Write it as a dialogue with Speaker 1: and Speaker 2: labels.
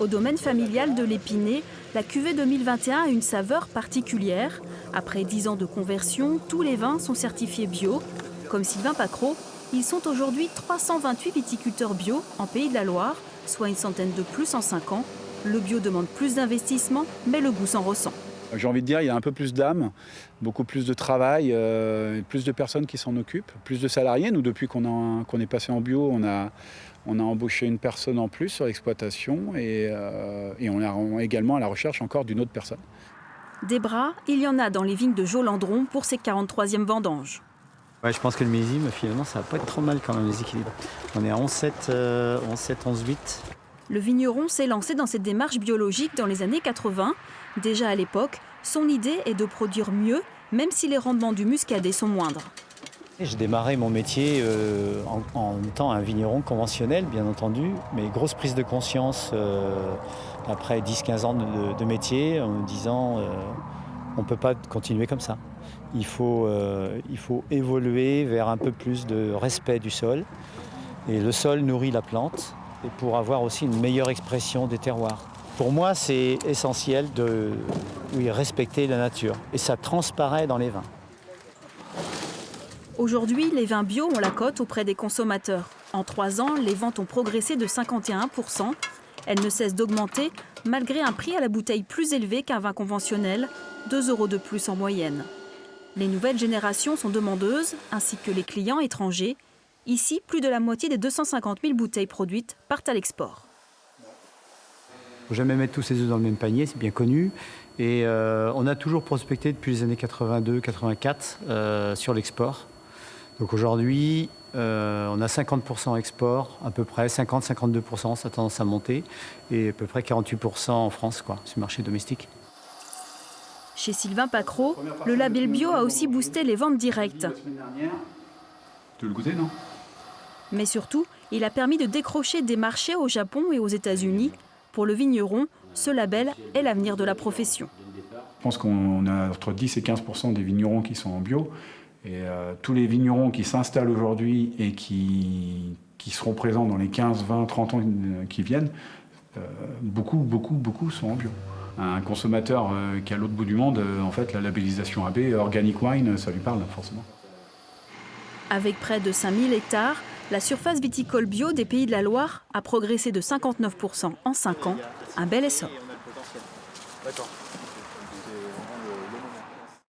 Speaker 1: Au domaine familial de l'Épinay, la cuvée 2021 a une saveur particulière. Après 10 ans de conversion, tous les vins sont certifiés bio. Comme Sylvain Pacreau, ils sont aujourd'hui 328 viticulteurs bio en Pays de la Loire, soit une centaine de plus en 5 ans. Le bio demande plus d'investissement, mais le goût s'en ressent.
Speaker 2: J'ai envie de dire, il y a un peu plus d'âme, beaucoup plus de travail, plus de personnes qui s'en occupent, plus de salariés. Nous, depuis qu'on est passé en bio, on a embauché une personne en plus sur l'exploitation et on est également à la recherche encore d'une autre personne.
Speaker 1: Des bras, il y en a dans les vignes de Jolandron pour ses 43e vendanges.
Speaker 3: Ouais, je pense que le millésime, finalement, ça va pas être trop mal quand même, les équilibres. On est à 11,7, 11,7, 11,8.
Speaker 1: Le vigneron s'est lancé dans cette démarche biologique dans les années 80. Déjà à l'époque, son idée est de produire mieux, même si les rendements du muscadet sont moindres.
Speaker 3: J'ai démarré mon métier en étant un vigneron conventionnel, bien entendu, mais grosse prise de conscience après 10-15 ans de métier, en me disant on ne peut pas continuer comme ça. Il faut évoluer vers un peu plus de respect du sol. Et le sol nourrit la plante, et pour avoir aussi une meilleure expression des terroirs. Pour moi, c'est essentiel de respecter la nature. Et ça transparaît dans les vins.
Speaker 1: Aujourd'hui, les vins bio ont la cote auprès des consommateurs. En 3 ans, les ventes ont progressé de 51%. Elles ne cessent d'augmenter, malgré un prix à la bouteille plus élevé qu'un vin conventionnel, 2 € de plus en moyenne. Les nouvelles générations sont demandeuses, ainsi que les clients étrangers. Ici, plus de la moitié des 250 000 bouteilles produites partent à l'export.
Speaker 3: Il ne faut jamais mettre tous ses œufs dans le même panier, c'est bien connu. Et on a toujours prospecté depuis les années 82-84 sur l'export. Donc aujourd'hui, on a 50% export, à peu près 50-52%, ça a tendance à monter, et à peu près 48% en France, sur le marché domestique.
Speaker 1: Chez Sylvain Pacreau, le label bio a aussi boosté les ventes directes.
Speaker 2: Tu veux le goûter, non ?
Speaker 1: Mais surtout, il a permis de décrocher des marchés au Japon et aux États-Unis. Pour le vigneron, ce label est l'avenir de la profession.
Speaker 2: Je pense qu'on a entre 10 et 15% des vignerons qui sont en bio. Et tous les vignerons qui s'installent aujourd'hui et qui seront présents dans les 15, 20, 30 ans qui viennent, beaucoup sont en bio. Un consommateur qui est à l'autre bout du monde, en fait, la labellisation AB, Organic Wine, ça lui parle forcément.
Speaker 1: Avec près de 5000 hectares, la surface viticole bio des Pays de la Loire a progressé de 59% en 5 ans. Un bel essor.